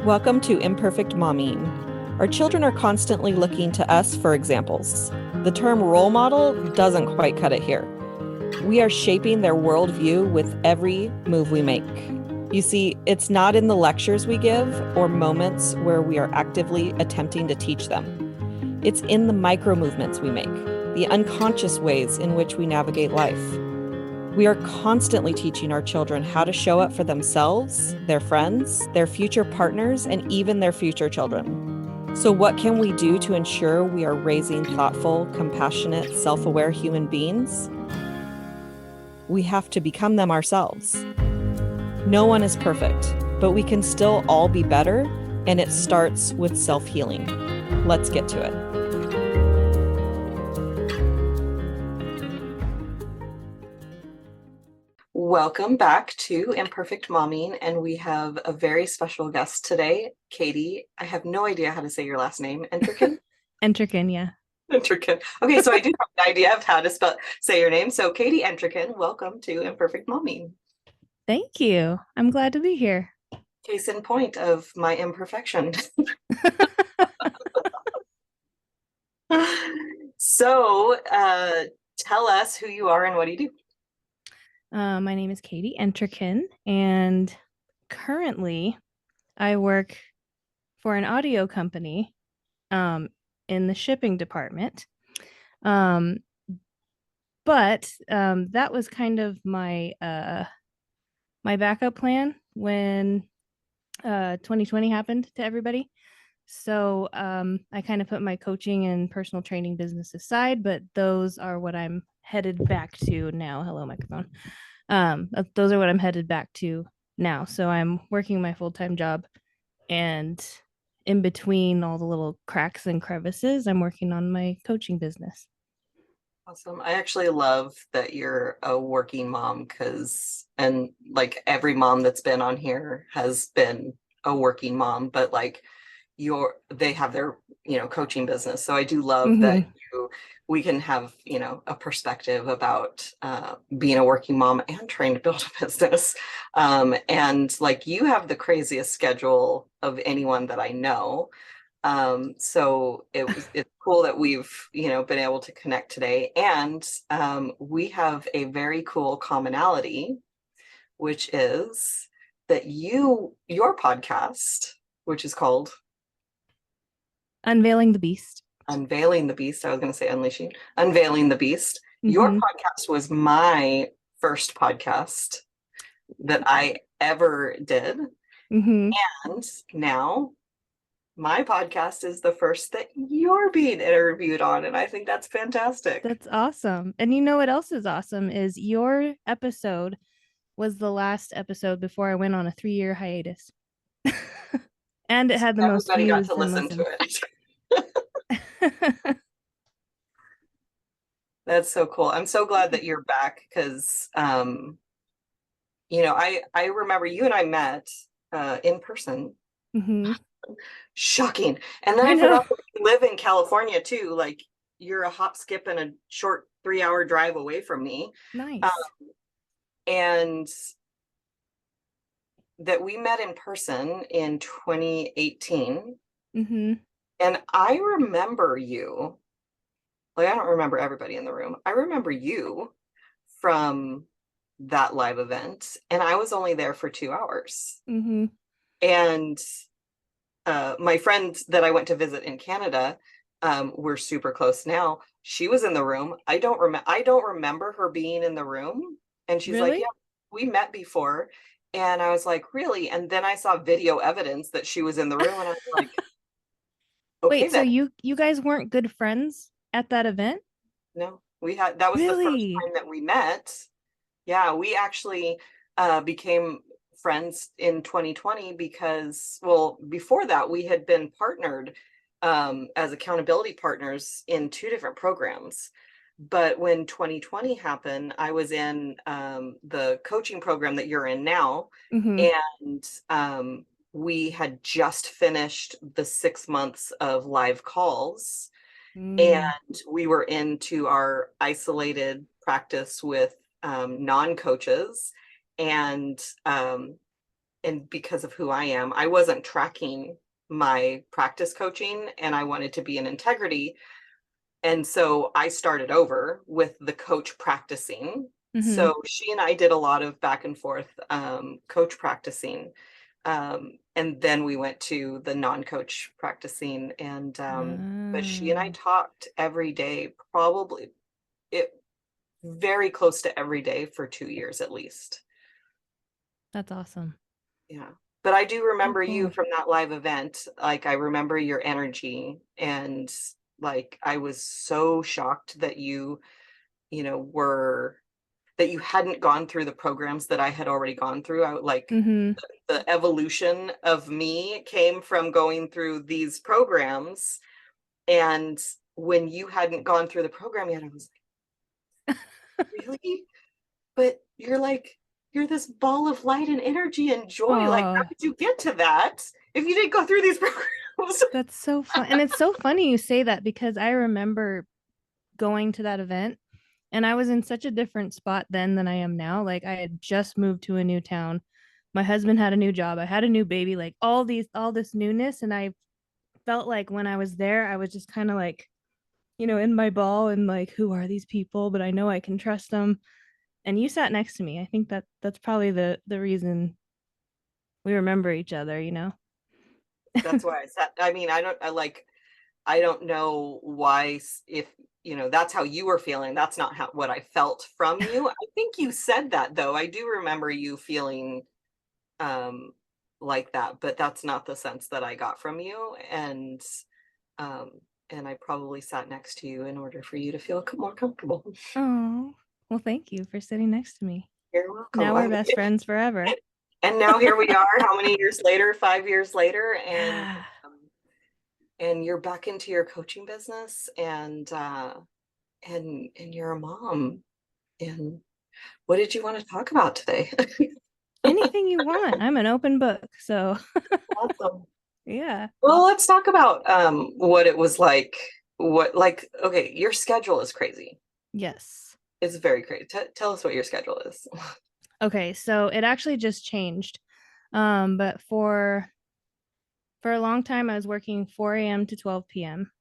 Welcome to Imperfect Momming. Our children are constantly looking to us for examples. The term role model doesn't quite cut it here. We are shaping their worldview with every move we make. You see, it's not in the lectures we give or moments where we are actively attempting to teach them. It's in the micro movements we make, the unconscious ways in which we navigate life. We are constantly teaching our children how to show up for themselves, their friends, their future partners, and even their future children. So what can we do to ensure we are raising thoughtful, compassionate, self-aware human beings? We have to become them ourselves. No one is perfect, but we can still all be better, and it starts with self-healing. Let's get to it. Welcome back to Imperfect Momming, and we have a very special guest today, Kaitie. I have no idea how to say your last name. Entrikin? Entrikin, yeah. Entrikin. Okay, so I do have an idea of how to say your name. So Kaitie Entrikin, welcome to Imperfect Momming. Thank you. I'm glad to be here. Case in point of my imperfection. So tell us who you are and what do you do? My name is Kaitie Entrikin, and currently I work for an audio company in the shipping department. But that was kind of my my backup plan when 2020 happened to everybody. So I kind of put my coaching and personal training business aside, but those are what I'm headed back to now. Hello, microphone. Those are what I'm headed back to now. So I'm working my full-time job, and in between all the little cracks and crevices, I'm working on my coaching business. Awesome. I actually love that you're a working mom and like every mom that's been on here has been a working mom, but like they have their, coaching business. So I do love that we can have, a perspective about being a working mom and trying to build a business. And like you have the craziest schedule of anyone that I know. So it's cool that we've, been able to connect today. And we have a very cool commonality, which is that your podcast, which is called Unveiling the Beast. Unveiling the Beast. I was going to say Unleashing. Unveiling the Beast. Your podcast was my first podcast that I ever did. And now my podcast is the first that you're being interviewed on. And I think that's fantastic. That's awesome. And you know what else is awesome is your episode was the last episode before I went on a 3-year hiatus. And it had the most views. Everybody got to listen to it. That's so cool. I'm so glad that you're back because, I remember you and I met in person. Shocking. And then I forgot that you live in California too. Like you're a hop, skip, and a short 3-hour drive away from me. Nice. And that we met in person in 2018. And I remember you. Like, I don't remember everybody in the room. I remember you from that live event, and I was only there for 2 hours. And my friend that I went to visit in Canada, we're super close now. She was in the room. I don't remember her being in the room. And she's like, yeah, we met before. And I was like, really? And then I saw video evidence that she was in the room, and I was like, okay. Wait, so you guys weren't good friends at that event? No, that was the first time that we met. Yeah, we actually became friends in 2020 because, well, before that we had been partnered as accountability partners in 2 different programs. But when 2020 happened, I was in the coaching program that you're in now. And we had just finished the 6 months of live calls. And we were into our isolated practice with non-coaches. And and because of who I am, I wasn't tracking my practice coaching, and I wanted to be in integrity. And so I started over with the coach practicing. Mm-hmm. So she and I did a lot of back and forth coach practicing. And then we went to the non-coach practicing. And but she and I Oh, talked every day, probably it very close to every day for 2 years at least. that's awesome. Yeah. But I do Oh, remember you cool. from that live event. Like I remember your energy, and like I was so shocked that were that you hadn't gone through the programs that I had already gone through. I like Mm-hmm. the evolution of me came from going through these programs, and when you hadn't gone through the program yet, I was like, really? But you're this ball of light and energy and joy. Like, how Oh, did you get to that if you didn't go through these programs? that's so fun. And it's so funny you say that because I remember going to that event and I was in such a different spot then than I am now. Like I had just moved to a new town. My husband had a new job. I had a new baby, like all this newness. And I felt like when I was there, I was just kind of like, in my ball and like, who are these people? But I know I can trust them. And you sat next to me. I think that's probably the reason we remember each other. That's why I said, I mean, I don't know why, if, that's how you were feeling. That's not what I felt from you. I think you said that though. I do remember you feeling um, like that, but that's not the sense that I got from you. Um, and I probably sat next to you in order for you to feel more comfortable. Oh, well, thank you for sitting next to me. You're welcome. Now we're best friends forever. And now here we are, how many years later? 5 years later, Yeah. and you're back into your coaching business, and you're a mom. And what did you want to talk about today? Anything you want. I'm an open book. So, Awesome. yeah. Well, let's talk about what it was like. Okay, your schedule is crazy. Yes. It's very crazy. Tell us what your schedule is. Okay, so it actually just changed. But for a long time I was working 4 a.m. to 12 p.m.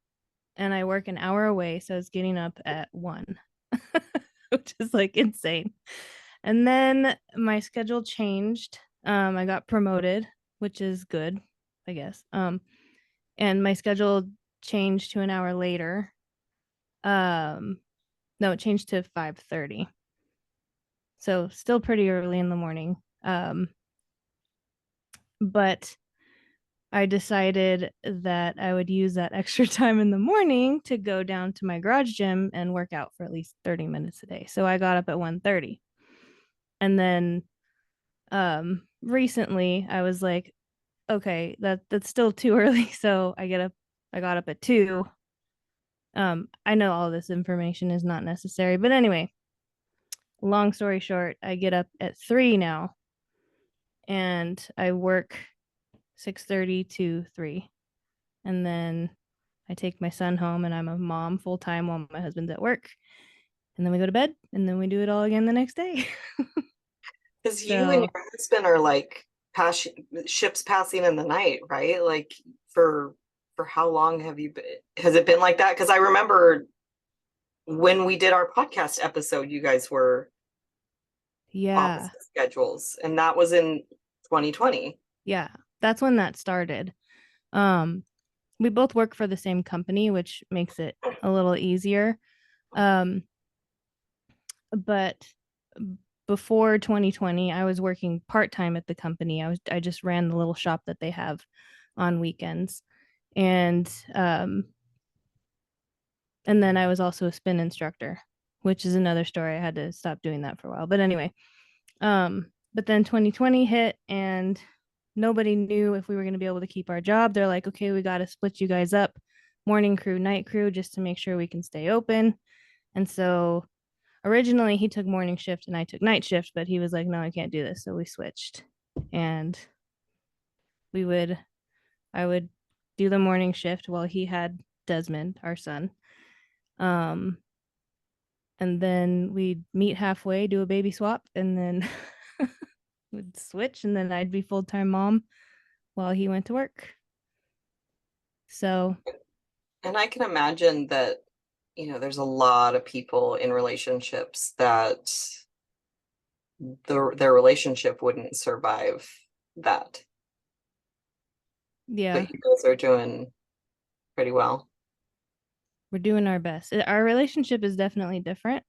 and I work an hour away, so I was getting up at 1, which is like insane. And then my schedule changed. I got promoted, which is good, I guess. And my schedule changed to an hour later. Um, no, it changed to 5:30. So still pretty early in the morning. But I decided that I would use that extra time in the morning to go down to my garage gym and work out for at least 30 minutes a day. So I got up at 1:30. And then recently I was like, okay, that's still too early. So I got up at 2. I know all this information is not necessary, but anyway, long story short, I get up at 3 now and I work 6:30 to 3. And then I take my son home and I'm a mom full time while my husband's at work. And then we go to bed and then we do it all again the next day. Because you and So, your husband are like ships passing in the night, right? Like for how long has it been like that? Because I remember when we did our podcast episode, you guys were yeah. opposite schedules, and that was in 2020. Yeah. That's when that started. Um we both work for the same company, which makes it a little easier. Um but before 2020, I was working part-time at the company. I just ran the little shop that they have on weekends. And and then I was also a spin instructor, which is another story. I had to stop doing that for a while. But anyway, but then 2020 hit and nobody knew if we were going to be able to keep our job. They're like, okay, we got to split you guys up, morning crew, night crew, just to make sure we can stay open. And so originally he took morning shift and I took night shift, but he was like, no, I can't do this. So we switched. And we would, I would do the morning shift while he had Desmond, our son. Um, and then we'd meet halfway, do a baby swap, and then would switch, and then I'd be full-time mom while he went to work. So And I can imagine that, there's a lot of people in relationships that their relationship wouldn't survive that. yeah, But you guys are doing pretty well. we're doing our best. Our relationship is definitely different.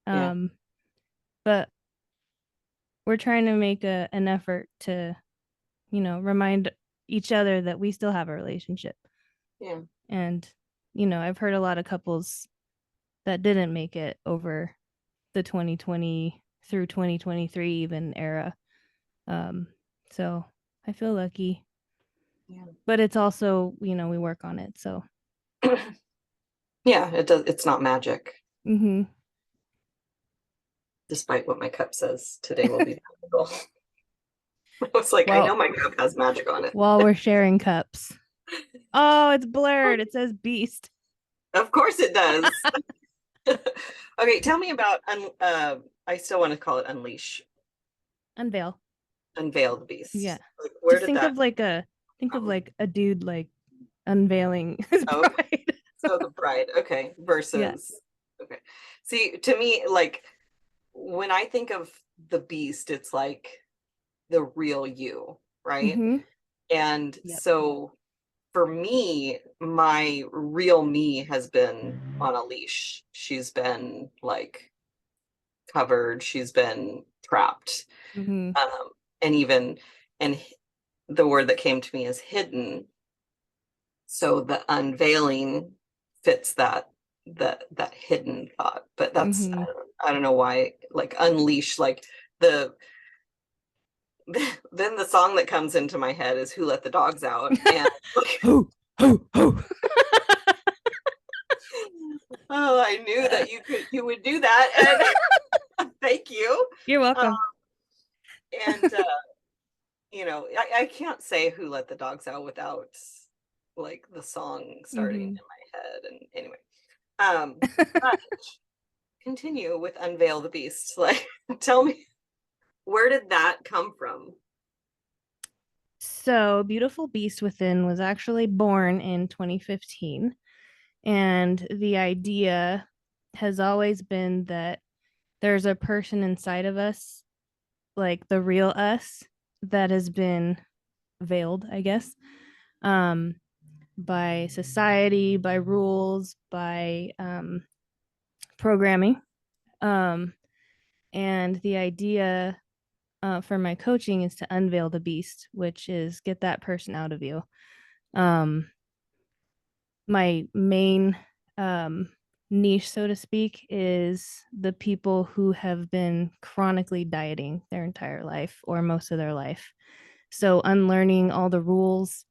Yeah. But we're trying to make an effort to, remind each other that we still have a relationship. Yeah. And, I've heard a lot of couples that didn't make it over the 2020 through 2023 even era. So I feel lucky. Yeah. But it's also, we work on it. So Yeah, it's not magic, mm-hmm. despite what my cup says. Today will be magical. I was like, I Well, know my cup has magic on it. while we're sharing cups. Oh, it's blurred. It says beast. Of course it does. Okay, tell me about I still want to call it unleash, Unveil. unveil the beast. Yeah. Like, where Just did that think of come? like a dude like unveiling his Oh, okay. bride. So the bride, okay, Yeah. versus okay. See, to me, like when I think of the beast, it's like the real you, right? Mm-hmm. And Yep. so for me, my real me has been on a leash. She's been like covered, she's been trapped. Mm-hmm. And even, and the word that came to me is hidden. So the unveiling fits that hidden thought. But that's, Mm-hmm. I don't know why, like unleash, like the, then the song that comes into my head is Who Let the Dogs Out? And like, Ho, ho, ho. oh, I knew that you would do that. And thank you. You're Um, welcome. and I can't say Who Let the Dogs Out without like the song starting in Mm-hmm. my head. And anyway, but continue with Unveil the Beast. Like, tell me, where did that come from? So, Beautiful Beast Within was actually born in 2015. And the idea has always been that there's a person inside of us, like the real us, that has been veiled, I guess, um, by society, by rules, by programming. Um, and the idea for my coaching is to unveil the beast, which is get that person out of you. Um, my main niche, so to speak, is the people who have been chronically dieting their entire life or most of their life. So unlearning all the rules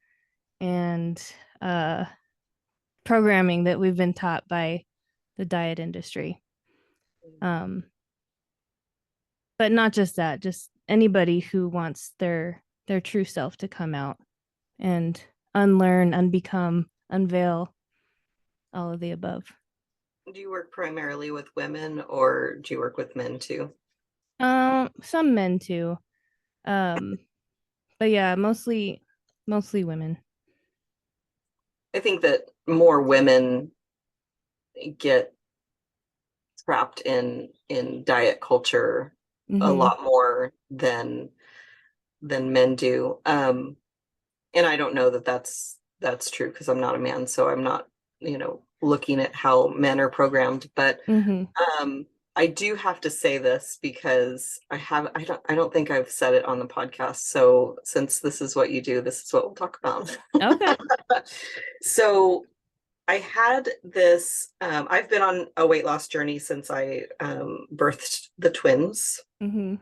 and programming that we've been taught by the diet industry. Um, but not just that, just anybody who wants their true self to come out and unlearn, unbecome, unveil all of the above. Do you work primarily with women or do you work with men too? Some men too. Um, but yeah, mostly women. I think that more women get trapped in diet culture a Mm-hmm. lot more than men do. And I don't know that that's true because I'm not a man, so I'm not, looking at how men are programmed. But Mm-hmm. um, I do have to say this because I don't think I've said it on the podcast. So since this is what you do, this is what we'll talk about. Okay. So I had this, I've been on a weight loss journey since I birthed the twins. Mm-hmm.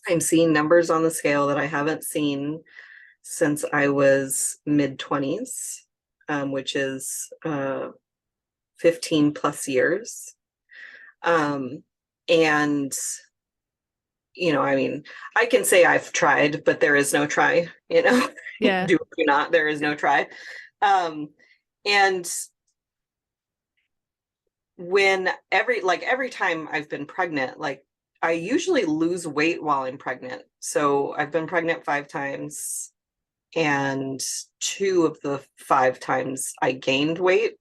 I'm seeing numbers on the scale that I haven't seen since I was mid 20s, which is 15 plus years. And, I mean, I can say I've tried, but there is no try, Yeah. do or do not, there is no try. And when every time I've been pregnant, like I usually lose weight while I'm pregnant. So I've been pregnant 5 times, and 2 of the 5 times I gained weight,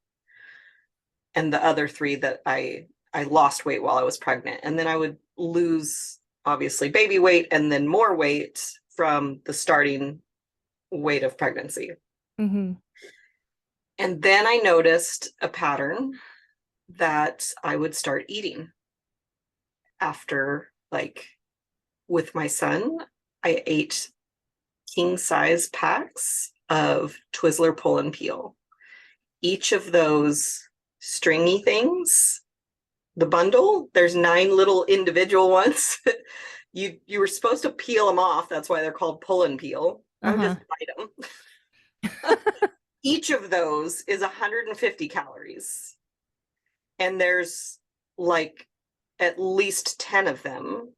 and the other 3 that I lost weight while I was pregnant. And then I would lose obviously baby weight and then more weight from the starting weight of pregnancy. Mm-hmm. And then I noticed a pattern that I would start eating after, like, with my son, I ate king size packs of Twizzler pull and peel. Each of those stringy things, the bundle, there's 9 little individual ones. You were supposed to peel them off. That's why they're called pull and peel. I would just bite them. Each of those is 150 calories. And there's like at least 10 of them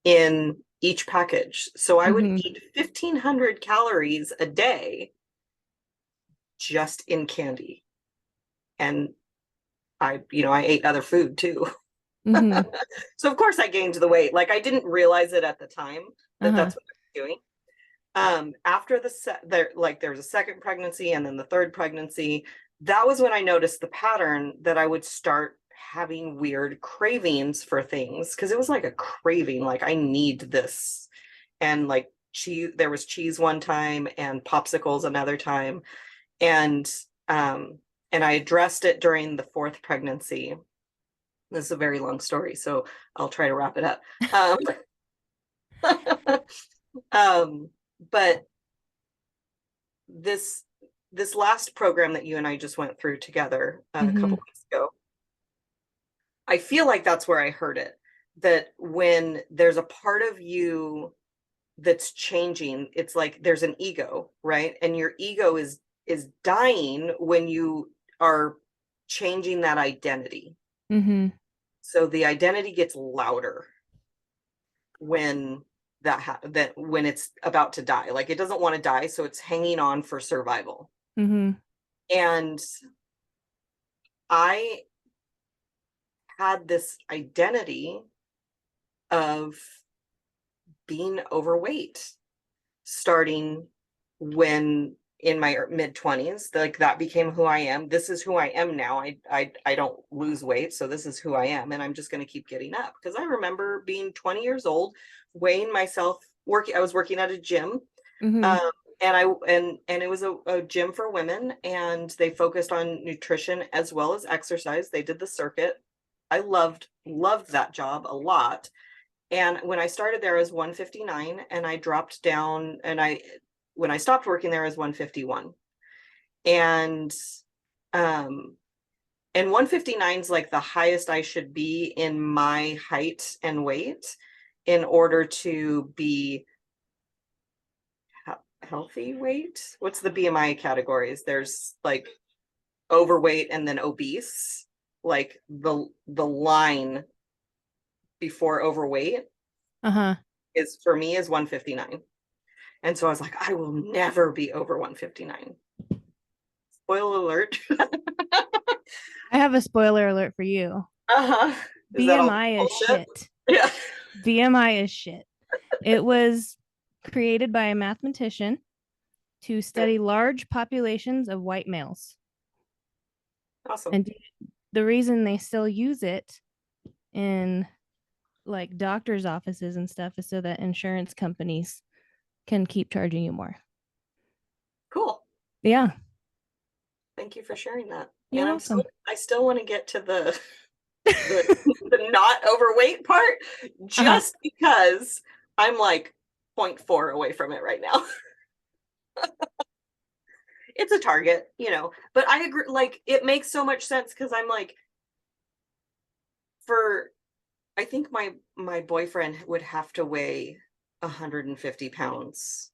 in each package. So I would eat 1,500 calories a day just in candy. And I ate other food too. So of course I gained the weight. Like, I didn't realize it at the time that that's what I was doing. After there was a second pregnancy and then the third pregnancy, that was when I noticed the pattern that I would start having weird cravings for things, because it was like a craving, like I need this. And like cheese, there was cheese one time and popsicles another time. And I addressed it during the 4th pregnancy. This is a very long story, so I'll try to wrap it up. But this last program that you and I just went through together a couple weeks ago, I feel like that's where I heard it, that when there's a part of you that's changing, it's like there's an ego, right? And your ego is dying when you are changing that identity. So the identity gets louder when when it's about to die. Like, it doesn't want to die, so it's hanging on for survival. And I had this identity of being overweight starting when in my mid-20s. Like, that became who I am. This is who I am now. I don't lose weight, so this is who I am, and I'm just going to keep getting up. Because I remember being 20 years old, weighing myself, I was working at a gym, and it was a gym for women, and they focused on nutrition as well as exercise. They did the circuit. I loved that job a lot. And when I started there, I was 159, and I dropped down, and when I stopped working there, I was 151. And 159 is like the highest I should be in my height and weight in order to be healthy weight. What's the BMI categories? There's like overweight and then obese. Like the line before overweight is, for me, is 159. And so I was like, I will never be over 159. Spoiler alert. I have a spoiler alert for you. BMI is shit. Yeah. BMI is shit. It was created by a mathematician to study large populations of white males. Awesome. And the reason they still use it in like doctors' offices and stuff is so that insurance companies can keep charging you more. Cool. Yeah. Thank you for sharing that. You're welcome. I still want to get to the not overweight part, just because I'm like 0.4 away from it right now. It's a target, but I agree. Like, it makes so much sense, because I'm like, I think my boyfriend would have to weigh 150 pounds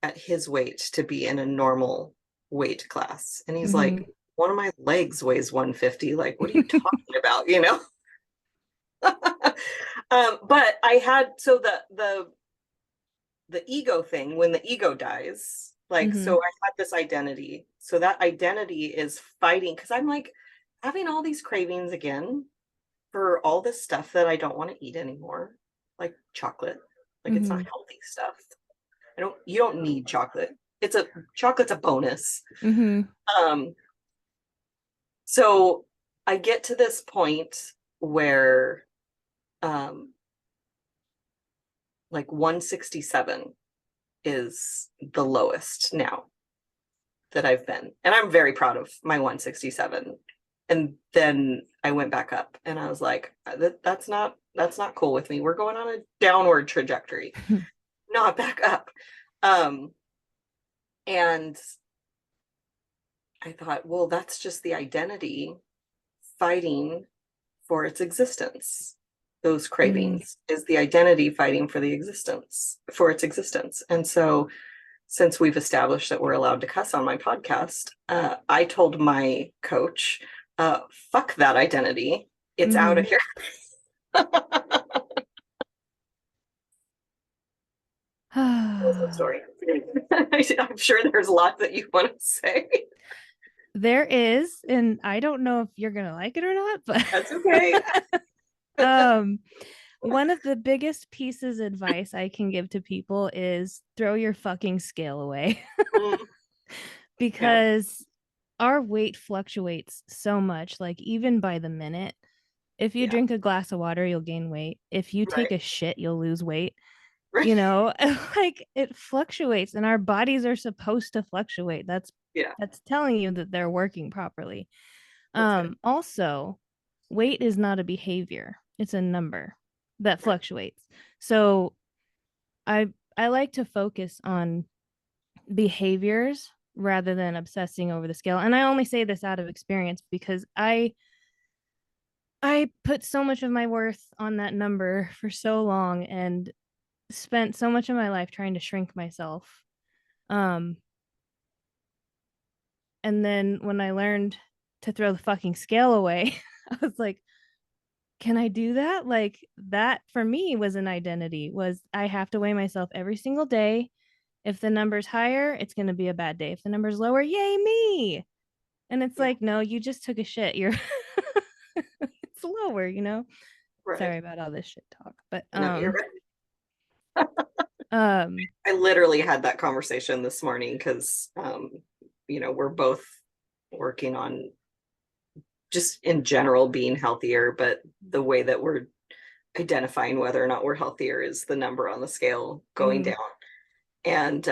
at his weight to be in a normal weight class. And he's like, one of my legs weighs 150. Like, what are you talking about? But I had, so the ego thing, when the ego dies, like, so I had this identity. So that identity is fighting, because I'm like having all these cravings again. for all this stuff that I don't want to eat anymore, like chocolate, like it's not Mm-hmm. healthy stuff. You don't need chocolate. Chocolate's a bonus. Mm-hmm. Um, so I get to this point where like 167 is the lowest now that I've been. And I'm very proud of my 167. And then I went back up and I was like, that's not cool with me. We're going on a downward trajectory, not back up. And I thought, well, that's just the identity fighting for its existence. Those cravings is the identity fighting for its existence. And so since we've established that we're allowed to cuss on my podcast, I told my coach, fuck that identity. It's out of here. Sorry. I'm sure there's lots that you want to say. There is, and I don't know if you're gonna like it or not, but That's okay. One of the biggest pieces of advice I can give to people is throw your fucking scale away. Because our weight fluctuates so much, like even by the minute. If you drink a glass of water, you'll gain weight. If you take a shit, you'll lose weight. Right. You know, like it fluctuates, and our bodies are supposed to fluctuate. That's telling you that they're working properly. Also, weight is not a behavior, it's a number that fluctuates. So I like to focus on behaviors rather than obsessing over the scale. And I only say this out of experience because I put so much of my worth on that number for so long and spent so much of my life trying to shrink myself. And then when I learned to throw the fucking scale away, I was like, can I do that? Like that for me was an identity, was I have to weigh myself every single day. If the number's higher, it's going to be a bad day. If the number's lower, yay me. And it's like, no, you just took a shit. You're it's lower, you know? Right. Sorry about all this shit talk, but no, you're right. I literally had that conversation this morning because we're both working on just in general being healthier, but the way that we're identifying whether or not we're healthier is the number on the scale going down. And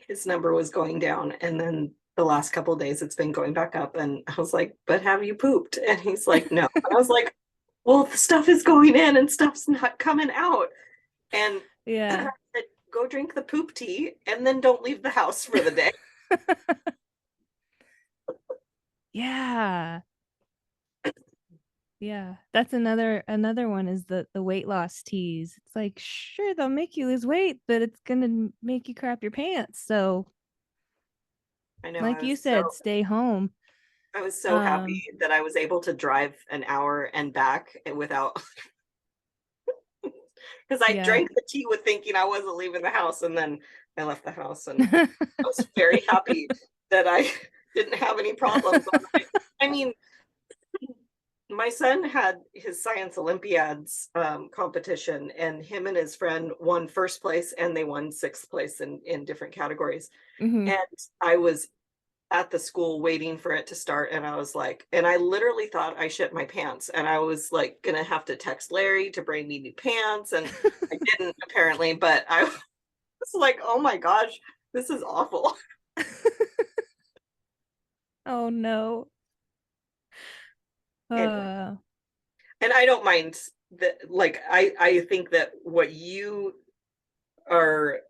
his number was going down, and then the last couple of days it's been going back up, and I was like, but have you pooped? And he's like, no. And I was like, well, the stuff is going in and stuff's not coming out. And I said, go drink the poop tea and then don't leave the house for the day. Yeah, that's another one is the weight loss teas. It's like, sure, they'll make you lose weight, but it's gonna make you crap your pants. So I know, like you said, stay home. I was so happy that I was able to drive an hour and back without because I drank the tea with thinking I wasn't leaving the house, and then I left the house, and I was very happy that I didn't have any problems. I mean, my son had his science Olympiads competition, and him and his friend won first place, and they won sixth place in different categories. And I was at the school waiting for it to start, and I was like, and I literally thought I shit my pants, and I was like gonna have to text Larry to bring me new pants, and I didn't apparently, but I was like, oh my gosh, this is awful. Oh no. Anyway. And I don't mind that, like I think that what you are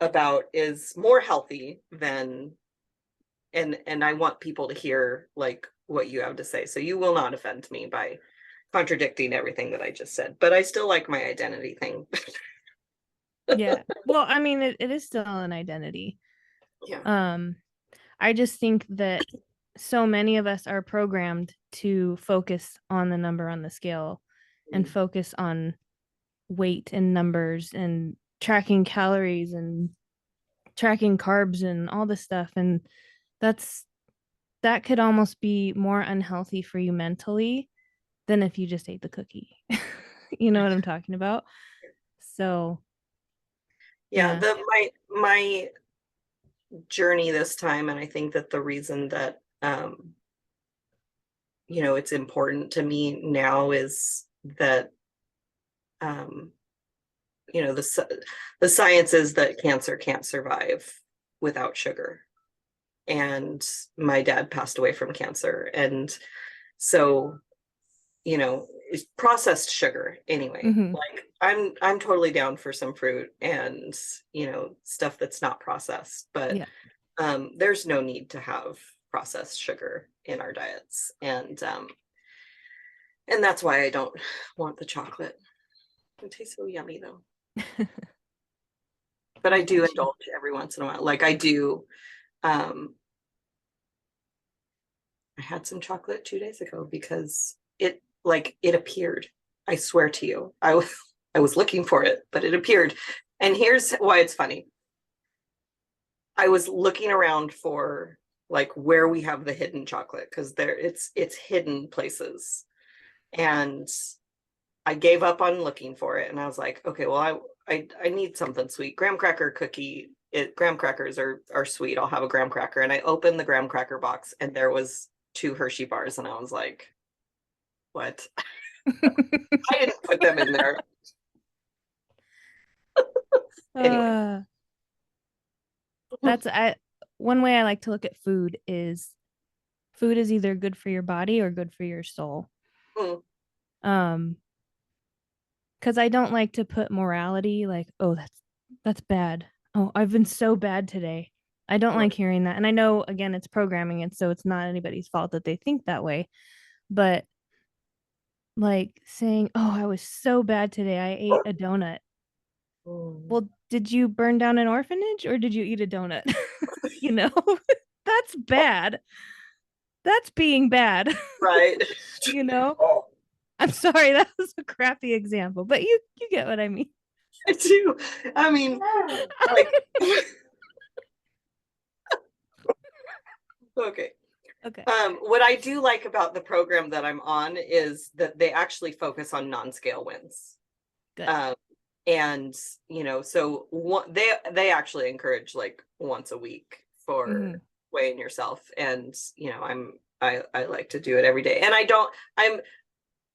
about is more healthy than and I want people to hear like what you have to say. So you will not offend me by contradicting everything that I just said, but I still like my identity thing. Yeah. Well, I mean, it is still an identity. Yeah. I just think that so many of us are programmed to focus on the number on the scale and focus on weight and numbers and tracking calories and tracking carbs and all this stuff. And that could almost be more unhealthy for you mentally than if you just ate the cookie. You know what I'm talking about? So yeah. My journey this time, and I think that the reason that it's important to me now is that the science is that cancer can't survive without sugar. And my dad passed away from cancer, and so it's processed sugar anyway. Like I'm totally down for some fruit and stuff that's not processed, but there's no need to have processed sugar in our diets, and that's why I don't want the chocolate. It tastes so yummy though. But I do indulge every once in a while. Like I do I had some chocolate 2 days ago because it appeared. I swear to you. I was looking for it, but it appeared. And here's why it's funny. I was looking around for like where we have the hidden chocolate, because it's hidden places. And I gave up on looking for it, and I was like, okay, well, I need something sweet. Graham cracker cookie. Graham crackers are sweet. I'll have a graham cracker. And I opened the graham cracker box, and there was 2 Hershey bars, and I was like, what? I didn't put them in there. Anyway. That's one way I like to look at food is either good for your body or good for your soul. Because I don't like to put morality like, oh, that's bad. Oh, I've been so bad today. I don't like hearing that. And I know, again, it's programming, and so it's not anybody's fault that they think that way. But like saying, oh, I was so bad today, I ate a donut. Well, did you burn down an orphanage or did you eat a donut? That's bad. That's being bad. Right. I'm sorry, that was a crappy example, but you get what I mean. I do. I mean, like, okay. What I do like about the program that I'm on is that they actually focus on non-scale wins. Good. And so they actually encourage like once a week for weighing yourself, and I like to do it every day, and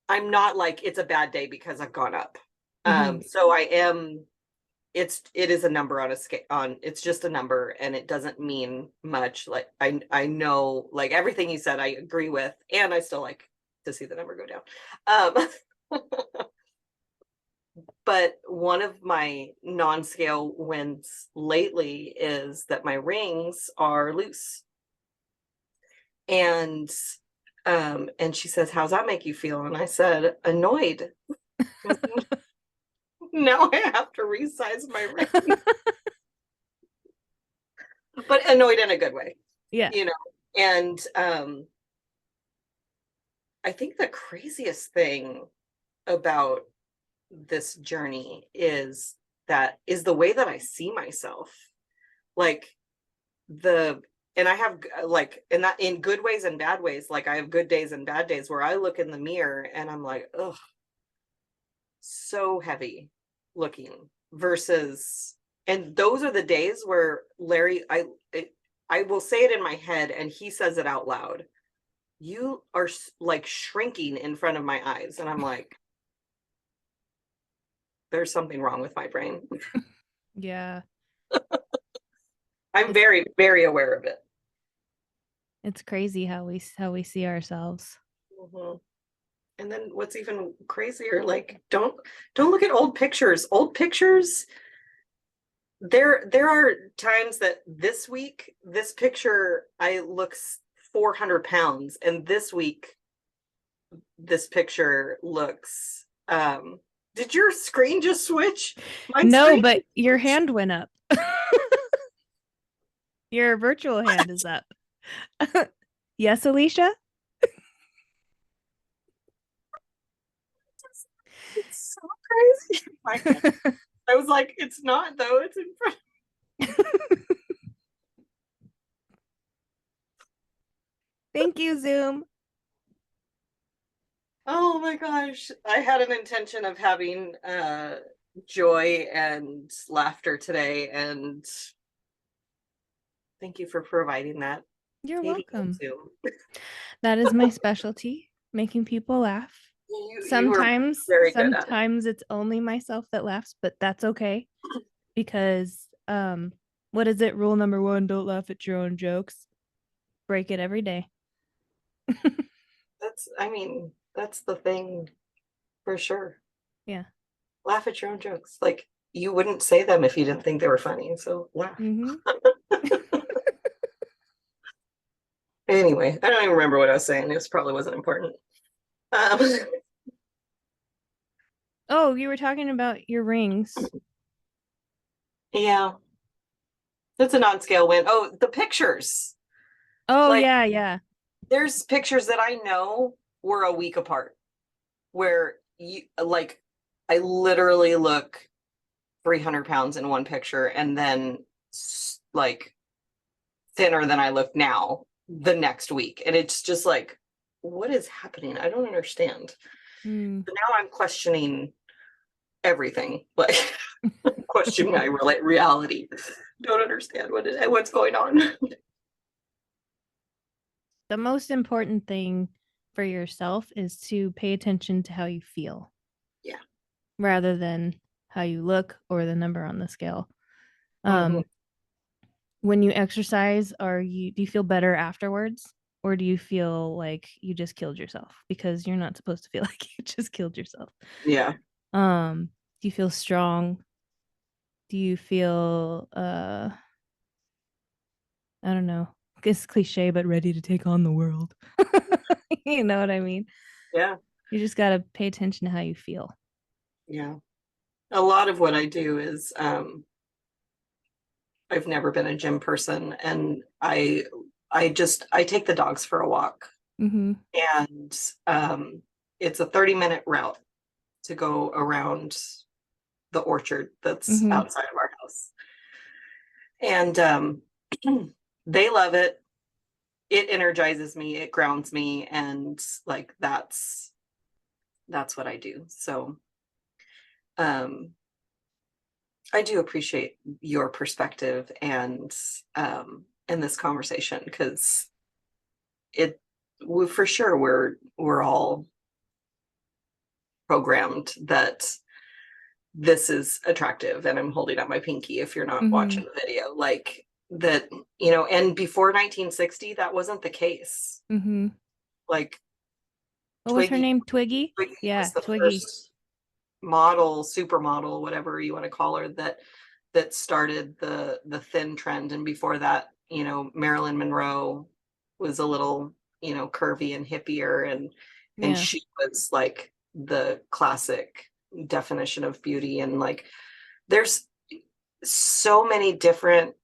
I'm not like it's a bad day because I've gone up. So I am. It is a number on a scale. It's just a number, and it doesn't mean much. Like I know, like everything you said I agree with, and I still like to see the number go down. But one of my non-scale wins lately is that my rings are loose. And she says, how's that make you feel? And I said, annoyed. Now I have to resize my ring. But annoyed in a good way. Yeah. And I think the craziest thing about this journey is the way that I see myself. Like and I have like in good ways and bad ways. Like I have good days and bad days where I look in the mirror and I'm like, ugh, so heavy looking, versus, and those are the days where Larry, I will say it in my head and he says it out loud. You are like shrinking in front of my eyes. And I'm like, there's something wrong with my brain. Yeah. I'm very, very aware of it. It's crazy how we see ourselves. And then what's even crazier, like don't look at old pictures. Old pictures, there are times that this week, this picture, I look 400 pounds, and this week, this picture looks did your screen just switch? No, but your hand went up. Your virtual hand is up. Yes, Alicia? It's so crazy. I was like, it's not though, it's in front. Thank you, Zoom. Oh my gosh. I had an intention of having joy and laughter today, and thank you for providing that. You're Katie, welcome. too. That is my specialty, making people laugh. You were very good at it. Sometimes it's only myself that laughs, but that's okay because what is it? Rule number 1, don't laugh at your own jokes. Break it every day. That's the thing for sure. Yeah. Laugh at your own jokes. Like, you wouldn't say them if you didn't think they were funny, so laugh. Anyway, I don't even remember what I was saying. This probably wasn't important. Oh, you were talking about your rings. Yeah. That's a non-scale win. Oh, the pictures. Oh, Like, yeah. There's pictures that I know were a week apart where I literally look 300 pounds in one picture and then like thinner than I look now the next week. And it's just like, what is happening? I don't understand. But now I'm questioning everything, like questioning my reality. Don't understand what's going on. The most important thing for yourself is to pay attention to how you feel. Yeah. Rather than how you look or the number on the scale. When you exercise, do you feel better afterwards? Or do you feel like you just killed yourself? Because you're not supposed to feel like you just killed yourself. Yeah. Do you feel strong? Do you feel I don't know. It's cliche, but ready to take on the world. You know what I mean? Yeah. You just got to pay attention to how you feel. Yeah. A lot of what I do is I've never been a gym person, and I take the dogs for a walk. And it's a 30-minute route to go around the orchard that's outside of our house. And they love it. It energizes me, it grounds me, and like that's what I do. So I do appreciate your perspective and in this conversation, because for sure we're all programmed that this is attractive, and I'm holding up my pinky if you're not watching the video, like that, and before 1960 that wasn't the case. Like, what was her name? Twiggy? Yeah, was the Twiggy. first model, supermodel, whatever you want to call her, that started the thin trend. And before that, Marilyn Monroe was a little, curvy and hippier, and she was like the classic definition of beauty. And like, there's so many different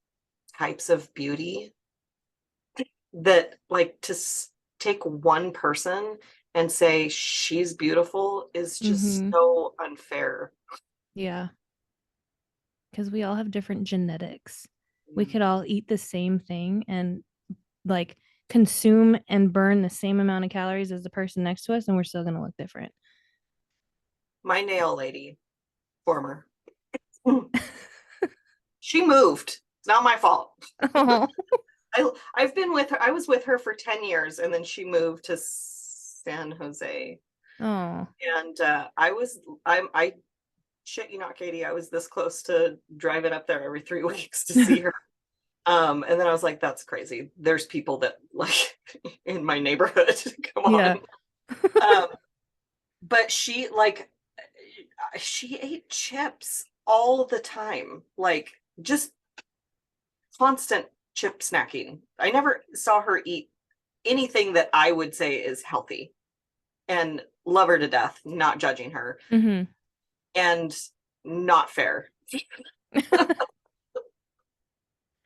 types of beauty that, like, to take one person and say she's beautiful is just so unfair. Yeah. Because we all have different genetics. We could all eat the same thing and like consume and burn the same amount of calories as the person next to us, and we're still going to look different. My nail lady, former, she moved. It's not my fault. Oh. I've been with her. I was with her for 10 years, and then she moved to San Jose. Oh. And I shit you not, Katie, I was this close to driving up there every 3 weeks to see her. And then I was like, that's crazy. There's people that like in my neighborhood. Come on. Yeah. But she ate chips all the time, like just constant chip snacking. I never saw her eat anything that I would say is healthy, and love her to death, not judging her. And not fair.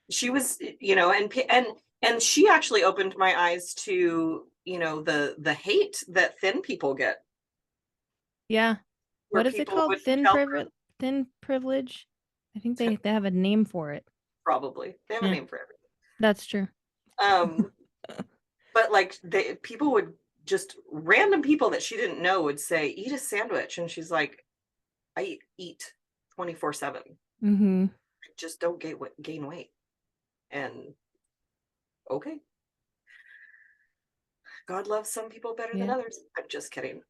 She was, and she actually opened my eyes to, the hate that thin people get. Yeah. What is it called? Thin privilege? I think they have a name for it. Probably. They have a name for everything. That's true. But like people would just random people that she didn't know would say, eat a sandwich. And she's like, I eat 24/7. Mm-hmm. Just don't gain weight. And okay. God loves some people better than others. I'm just kidding.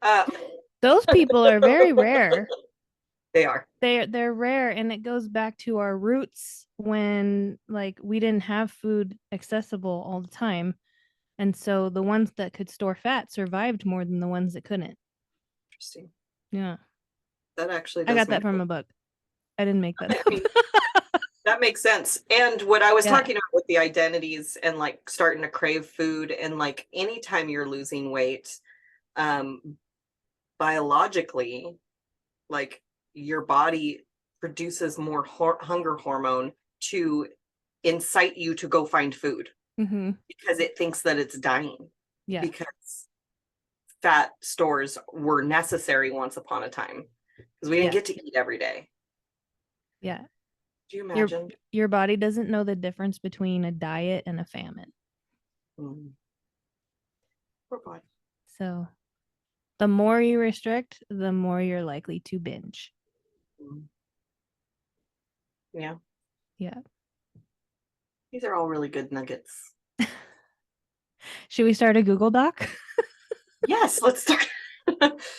Those people are very rare. They are. They're rare, and it goes back to our roots when like we didn't have food accessible all the time. And so the ones that could store fat survived more than the ones that couldn't. Interesting. Yeah. That actually I does got that from a book. I didn't make that up. I mean, that makes sense. And what I was Yeah. talking about with the identities and like starting to crave food, and like anytime you're losing weight, biologically, like your body produces more hunger hormone to incite you to go find food Mm-hmm. because it thinks that it's dying. Yeah. Because fat stores were necessary once upon a time because we didn't get to eat every day. Yeah. Do you imagine? Your body doesn't know the difference between a diet and a famine. Poor body. So the more you restrict, the more you're likely to binge. Yeah. Yeah. These are all really good nuggets. Should we start a Google Doc? Yes, let's start.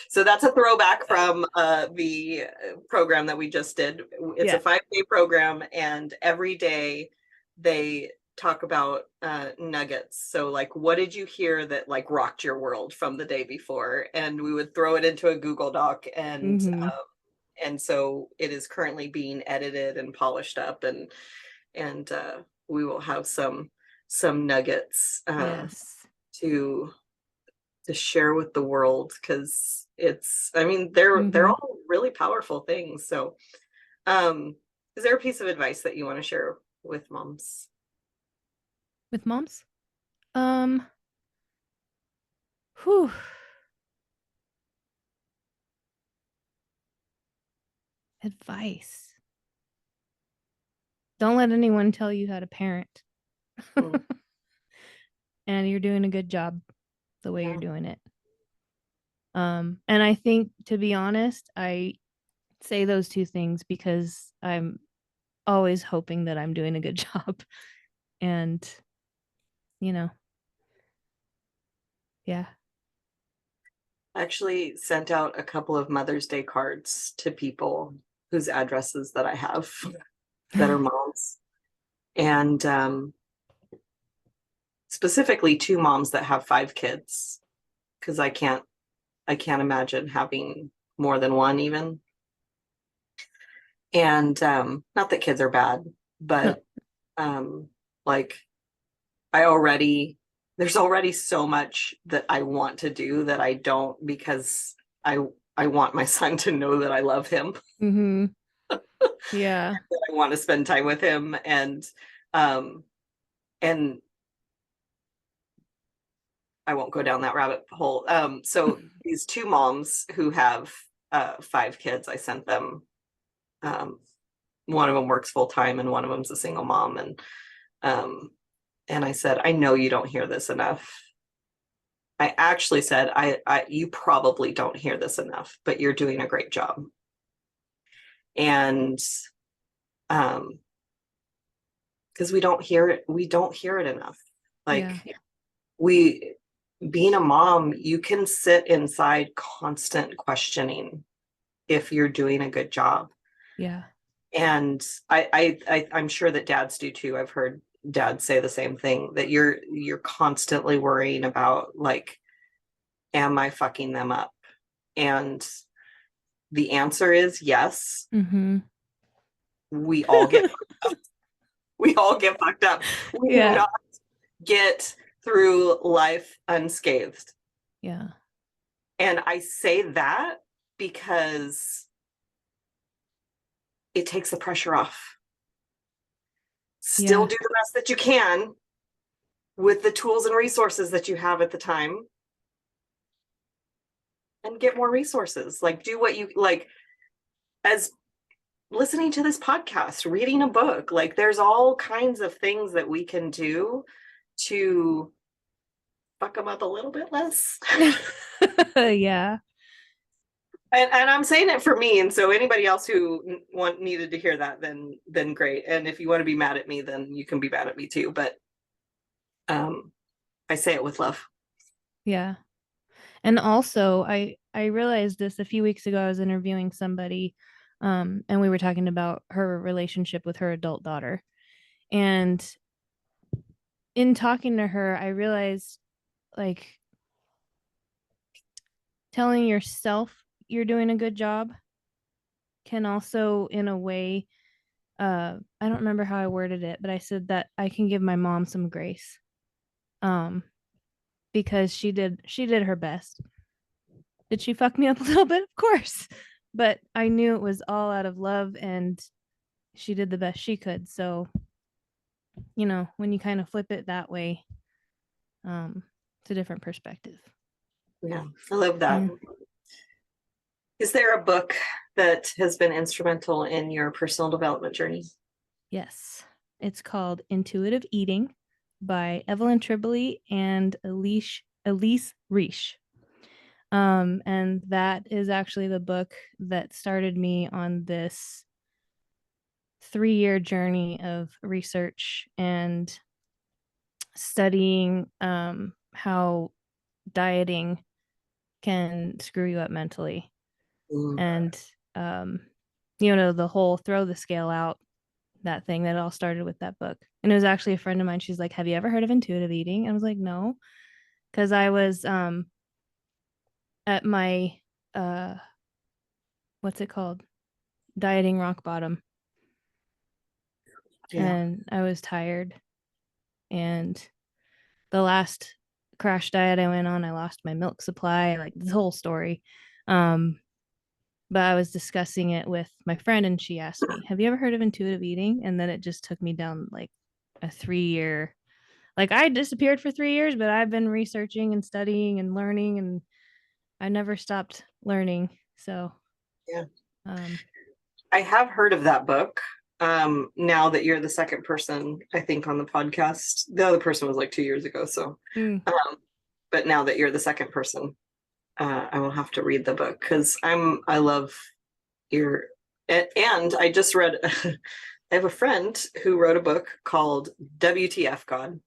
So that's a throwback from the program that we just did. It's a 5-day program, and every day they talk about nuggets. So like, what did you hear that like rocked your world from the day before? And we would throw it into a Google Doc, and so it is currently being edited and polished up, and we will have some nuggets to share with the world, because it's, I mean, they're all really powerful things. So is there a piece of advice that you want to share with moms? Whew. Advice. Don't let anyone tell you how to parent. And you're doing a good job the way you're doing it. And I think, to be honest, I say those two things because I'm always hoping that I'm doing a good job. And, yeah. I actually sent out a couple of Mother's Day cards to people whose addresses that I have that are moms. And specifically 2 moms that have 5 kids, because I can't imagine having more than one even. And not that kids are bad, but like there's already so much that I want to do that I don't, because I want my son to know that I love him. Yeah. That I want to spend time with him, and I won't go down that rabbit hole. So these 2 moms who have 5 kids, I sent them, one of them works full time and one of them's a single mom, and I said, I know you don't hear this enough. I actually said, you probably don't hear this enough, but you're doing a great job. And because we don't hear it enough. Like, being a mom, you can sit inside constant questioning if you're doing a good job. Yeah. And I'm sure that dads do too. I've heard dads say the same thing, that you're constantly worrying about, like, am I fucking them up? And the answer is yes. We all get fucked up. We do not get through life unscathed. Yeah. And I say that because it takes the pressure off. Still do the best that you can with the tools and resources that you have at the time, and get more resources. Like, do what you like, as listening to this podcast, reading a book. Like, there's all kinds of things that we can do to fuck them up a little bit less. Yeah. And I'm saying it for me, and so anybody else who needed to hear that, then great. And if you want to be mad at me, then you can be mad at me too. But I say it with love. Yeah. And also, I realized this a few weeks ago. I was interviewing somebody, and we were talking about her relationship with her adult daughter. And in talking to her, I realized, like, telling yourself you're doing a good job can also, in a way, I don't remember how I worded it, but I said that I can give my mom some grace, because she did her best. Did she fuck me up a little bit? Of course, but I knew it was all out of love, and she did the best she could. So, when you kind of flip it that way, it's a different perspective. Yeah, I love that. Yeah. Is there a book that has been instrumental in your personal development journey? Yes. It's called Intuitive Eating by Evelyn Tribole and Elise Reish. And that is actually the book that started me on this 3-year journey of research and studying how dieting can screw you up mentally. And the whole throw the scale out, that thing, that all started with that book. And it was actually a friend of mine. She's like, have you ever heard of intuitive eating? And I was like, no, because I was at my what's it called, dieting rock bottom. Yeah. And I was tired, and the last crash diet I went on, I lost my milk supply, like this whole story. But I was discussing it with my friend, and she asked me, have you ever heard of intuitive eating? And then it just took me down like a 3-year, like I disappeared for 3 years, but I've been researching and studying and learning, and I never stopped learning. So yeah, um I have heard of that book. Now that you're the second person, I think, on the podcast. The other person was like 2 years ago. So but now that you're the second person, I will have to read the book, because I love your, and I just read I have a friend who wrote a book called WTF God.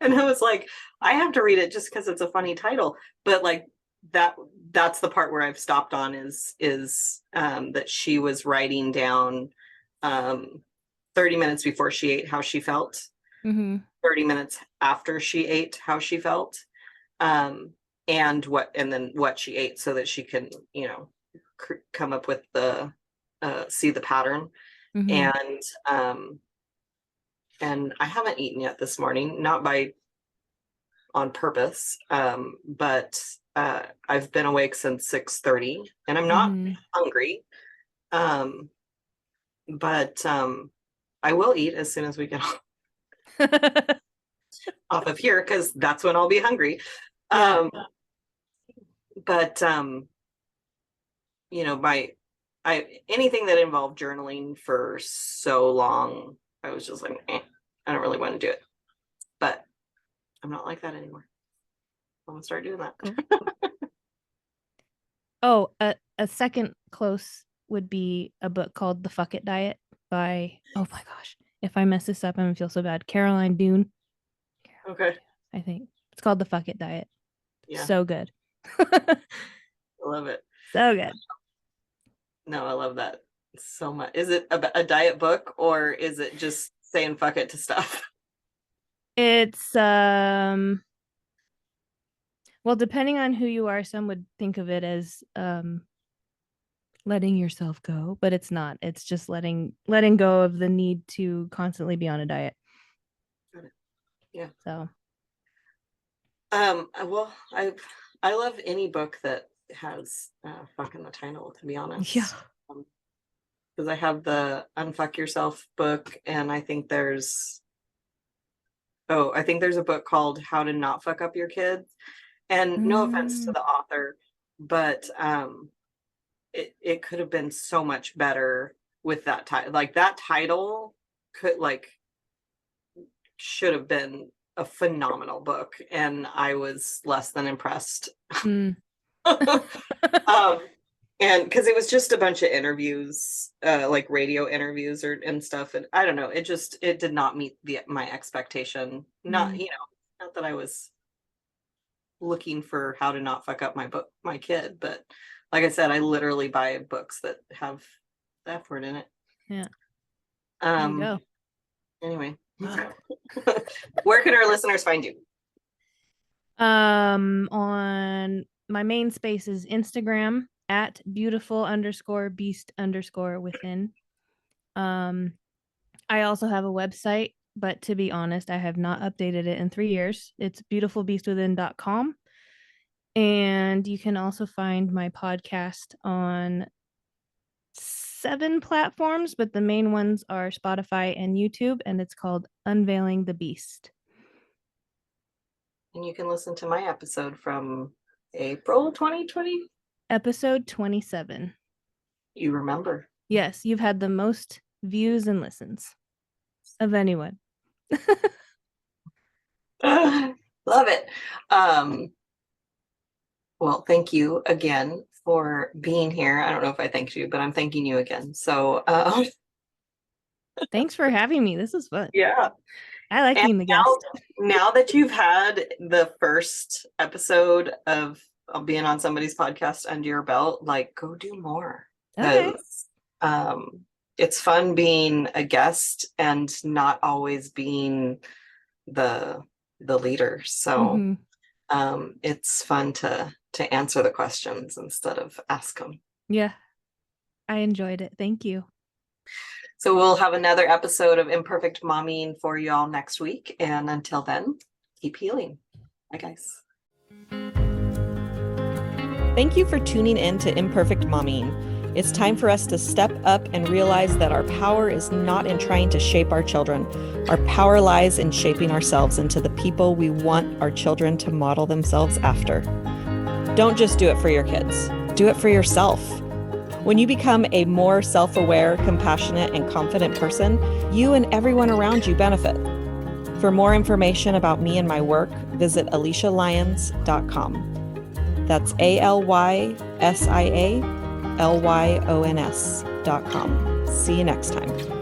And I was like, I have to read it just because it's a funny title. But like that's the part where I've stopped on is that she was writing down 30 minutes before she ate how she felt, 30 minutes after she ate how she felt, and then what she ate, so that she can come up with the see the pattern. And I haven't eaten yet this morning, not on purpose, but I've been awake since 6:30, and I'm not hungry, but I will eat as soon as we get off of here, because that's when I'll be hungry. Yeah. But anything that involved journaling for so long, I was just like, I don't really want to do it. But I'm not like that anymore. I'm gonna start doing that. Oh, a second close would be a book called The Fuck It Diet by, oh my gosh, if I mess this up, I'm gonna feel so bad. Caroline Dune. Okay. I think it's called The Fuck It Diet. Yeah. So good. I love it. So good. No, I love that so much. Is it a diet book, or is it just saying fuck it to stuff? It's well, depending on who you are, some would think of it as letting yourself go, but it's not. It's just letting go of the need to constantly be on a diet. Got it. Yeah. So well, I love any book that has fuck in the title, to be honest. Yeah. Because I have the Unfuck Yourself book, and I think there's a book called How to Not Fuck Up Your Kids. And no offense to the author, but it could have been so much better with that title. Like that title should have been a phenomenal book, and I was less than impressed. Mm. And because it was just a bunch of interviews, like radio interviews and stuff, and I don't know, it did not meet my expectation. Not not that I was looking for how to not fuck up my kid, but like I said, I literally buy books that have the F word in it. Yeah. There you go. Anyway, where can our listeners find you? On my main space is Instagram at beautiful_beast_within. I also have a website, but to be honest, I have not updated it in 3 years. It's beautifulbeastwithin.com. And you can also find my podcast on 7 platforms, but the main ones are Spotify and YouTube, and it's called Unveiling the Beast. And you can listen to my episode from April 2020. Episode 27. You remember? Yes, you've had the most views and listens of anyone. Love it. Well, thank you again for being here. I don't know if I thanked you, but I'm thanking you again. So thanks for having me. This is fun. Yeah. I like being the guest. Now that you've had the first episode of being on somebody's podcast under your belt, like, go do more. Okay. It's fun being a guest and not always being the leader. So it's fun to answer the questions instead of ask them. Yeah, I enjoyed it. Thank you. So we'll have another episode of Imperfect Momming for y'all next week. And until then, keep healing. Bye, guys. Thank you for tuning in to Imperfect Momming. It's time for us to step up and realize that our power is not in trying to shape our children. Our power lies in shaping ourselves into the people we want our children to model themselves after. Don't just do it for your kids. Do it for yourself. When you become a more self-aware, compassionate, and confident person, you and everyone around you benefit. For more information about me and my work, visit alicialyons.com. That's ALYSIALYONS.com. See you next time.